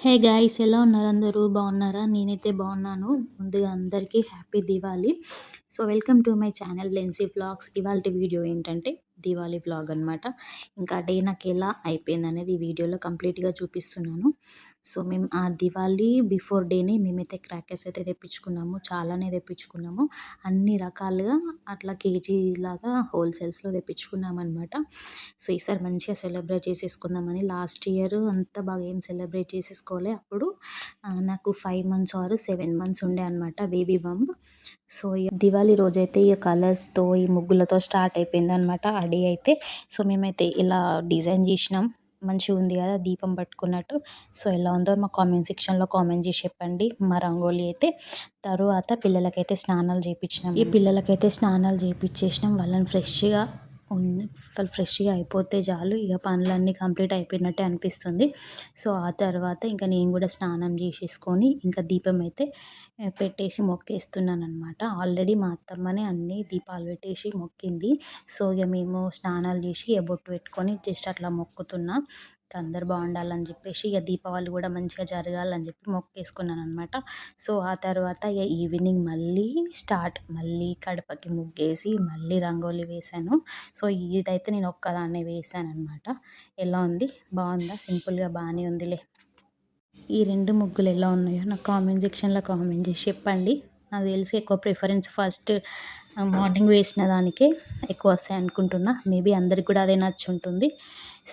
Hey guys, ఎలా ఉన్నారు? అందరూ బాగున్నారా? నేనైతే బాగున్నాను. ముందుగా అందరికీ happy Diwali. So welcome to my channel Lency vlogs. ఇవాళ వీడియో ఏంటంటే దివాళీ వ్లాగ్ అనమాట. ఇంకా డే నాకు ఎలా అయిపోయింది అనేది ఈ వీడియోలో కంప్లీట్గా చూపిస్తున్నాను. సో మేము ఆ దివాళీ బిఫోర్ డేనే మేమైతే క్రాకర్స్ అయితే తెప్పించుకున్నాము. చాలానే తెప్పించుకున్నాము. అన్ని రకాలుగా అట్లా కేజీ లాగా హోల్సేల్స్లో తెప్పించుకున్నాం అనమాట. సో ఈసారి మంచిగా సెలబ్రేట్ చేసేసుకుందామని. లాస్ట్ ఇయర్ అంత బాగా ఏం సెలబ్రేట్ చేసేసుకోలే. అప్పుడు నాకు 5 మంత్స్ ఆర్ 7 మంత్స్ ఉండే అనమాట బేబీ బంప్. సో దివాళీ రోజైతే ఈ కలర్స్తో ఈ ముగ్గులతో స్టార్ట్ అయిపోయింది అనమాట ఆ డే అయితే. సో మేమైతే ఇలా డిజైన్ చేసినాం. మంచిగా ఉంది కదా దీపం పట్టుకున్నట్టు. సో ఎలా ఉందో మా కామెంట్ సెక్షన్లో కామెంట్ చేసి చెప్పండి. మా రంగోలీ అయితే తరువాత పిల్లలకైతే స్నానాలు చేయించినాం. ఈ పిల్లలకైతే స్నానాలు చేయించేసినాం. వాళ్ళని వాళ్ళు ఫ్రెష్గా అయిపోతే చాలు, ఇక పనులన్నీ కంప్లీట్ అయిపోయినట్టే అనిపిస్తుంది. సో ఆ తర్వాత ఇంకా నేను కూడా స్నానం చేసేసుకొని ఇంకా దీపం అయితే పెట్టేసి మొక్కేస్తున్నాను అనమాట. ఆల్రెడీ మా అత్తమ్మనే అన్ని దీపాలు పెట్టేసి మొక్కింది. సో ఇక మేము స్నానాలు చేసి బొట్టు పెట్టుకొని జస్ట్ అట్లా మొక్కుతున్నా. అందరు బాగుండాలని చెప్పేసి ఇక దీపావళి కూడా మంచిగా జరగాలని చెప్పి మొక్కేసుకున్నాను అనమాట. సో ఆ తర్వాత ఇక ఈవినింగ్ మళ్ళీ కడపకి ముగ్గేసి మళ్ళీ రంగోలి వేశాను. సో ఇదైతే నేను ఒక్కదాన్నే వేసాను అనమాట. ఎలా ఉంది? బాగుందా? సింపుల్గా బాగానే ఉందిలే. ఈ 2 ముగ్గులు ఎలా ఉన్నాయో నాకు కామెంట్ సెక్షన్లో కామెంట్ చేసి చెప్పండి. నాకు తెలిసి ఎక్కువ ప్రిఫరెన్స్ ఫస్ట్ మార్నింగ్ వేసిన దానికే ఎక్కువ వస్తాయి అనుకుంటున్నా. మేబీ అందరికి కూడా అదే నచ్చుంటుంది.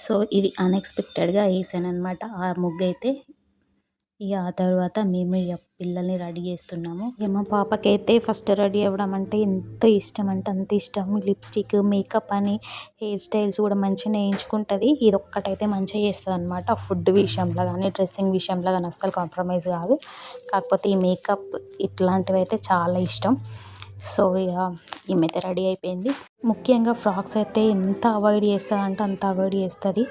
సో ఇది అన్ఎక్స్పెక్టెడ్గా వేసాను అనమాట ఆ ముగ్గు అయితే. ఇక ఆ తర్వాత మేము ఇక పిల్లల్ని రెడీ చేస్తున్నాము. ఇక మా పాపకైతే ఫస్ట్ రెడీ అవ్వడం అంటే ఎంత ఇష్టం అంటే అంత ఇష్టం. లిప్స్టిక్, మేకప్ అని, హెయిర్ స్టైల్స్ కూడా మంచిగా వేయించుకుంటుంది. ఇది ఒక్కటైతే మంచిగా చేస్తుంది అనమాట. ఫుడ్ విషయంలో కానీ డ్రెస్సింగ్ విషయంలో కానీ అస్సలు కాంప్రమైజ్ కాదు. కాకపోతే ఈ మేకప్ ఇట్లాంటివి అయితే చాలా ఇష్టం. సో ఇక ఈమెయితే రెడీ అయిపోయింది. ముఖ్యంగా ఫ్రాక్స్ అయితే ఎంత అవాయిడ్ చేస్తుంది అంటే అంత అవాయిడ్ చేస్తుంది.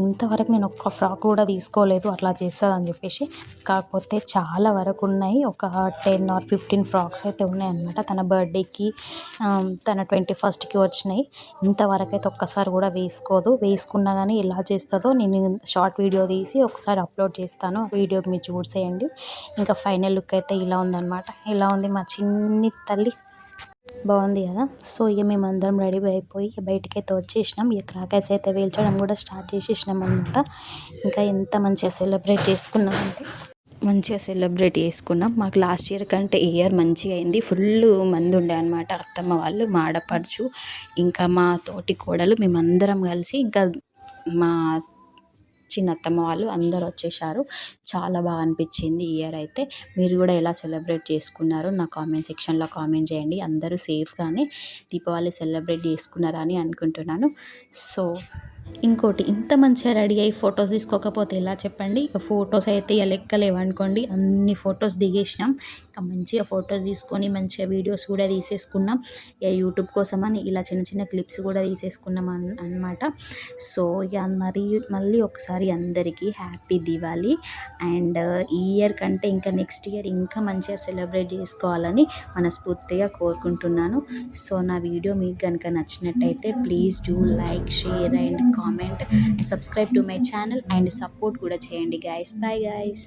ఇంతవరకు నేను ఒక్క ఫ్రాక్ కూడా తీసుకోలేదు అట్లా చేస్తుంది అని చెప్పేసి. కాకపోతే చాలా వరకు ఉన్నాయి. ఒక 10 or 15 ఫ్రాక్స్ అయితే ఉన్నాయన్నమాట. తన బర్త్డేకి, తన 21st వచ్చినాయి. ఇంతవరకు అయితే ఒక్కసారి కూడా వేసుకోదు. వేసుకున్నా కానీ ఎలా చేస్తుందో నేను షార్ట్ వీడియో తీసి ఒకసారి అప్లోడ్ చేస్తాను. ఆ వీడియో మీరు చూసేయండి. ఇంకా ఫైనల్ లుక్ అయితే ఇలా ఉందన్నమాట. ఇలా ఉంది మా చిన్ని తల్లి. బాగుంది కదా. సో ఇక మేము అందరం రెడీ అయిపోయి బయటికి అయితే వచ్చేసినాం. ఇక క్రాకర్స్ అయితే వేల్చడం కూడా స్టార్ట్ చేసేసినాం అనమాట. ఇంకా ఎంత మంచిగా సెలబ్రేట్ చేసుకున్నాం. మాకు లాస్ట్ ఇయర్ కంటే ఈ ఇయర్ మంచిగా అయింది. ఫుల్ మంది ఉండే అనమాట. అత్తమ్మ వాళ్ళు, మా ఆడపడుచు, ఇంకా మా తోటి కోడలు, మేమందరం కలిసి ఇంకా మా చిన్నత్తమ్మ వాళ్ళు అందరూ వచ్చేసారు. చాలా బాగా అనిపించింది ఈ ఇయర్ అయితే. మీరు కూడా ఎలా సెలబ్రేట్ చేసుకున్నారో నా కామెంట్ సెక్షన్లో కామెంట్ చేయండి. అందరూ సేఫ్గానే దీపావళి సెలబ్రేట్ చేసుకున్నారని అని అనుకుంటున్నాను. సో ఇంకోటి, ఇంత మంచిగా రెడీ అయ్యి ఫొటోస్ తీసుకోకపోతే ఎలా చెప్పండి. ఇక ఫొటోస్ అయితే ఇక లెక్కలేవనుకోండి. అన్ని ఫొటోస్ దిగేసినాం. ఇంకా మంచిగా ఫొటోస్ తీసుకొని మంచిగా వీడియోస్ కూడా తీసేసుకున్నాం. ఇక యూట్యూబ్ కోసమని ఇలా చిన్న చిన్న క్లిప్స్ కూడా తీసేసుకున్నాం అనమాట. సో ఇక మళ్ళీ ఒకసారి అందరికీ హ్యాపీ దివాళీ. అండ్ ఈ ఇయర్ కంటే ఇంకా నెక్స్ట్ ఇయర్ ఇంకా మంచిగా సెలబ్రేట్ చేసుకోవాలని మనస్ఫూర్తిగా కోరుకుంటున్నాను. సో నా వీడియో మీకు కనుక నచ్చినట్టయితే please do like, share and comment and subscribe to my channel and support కూడా చేయండి గైస్. Bye guys.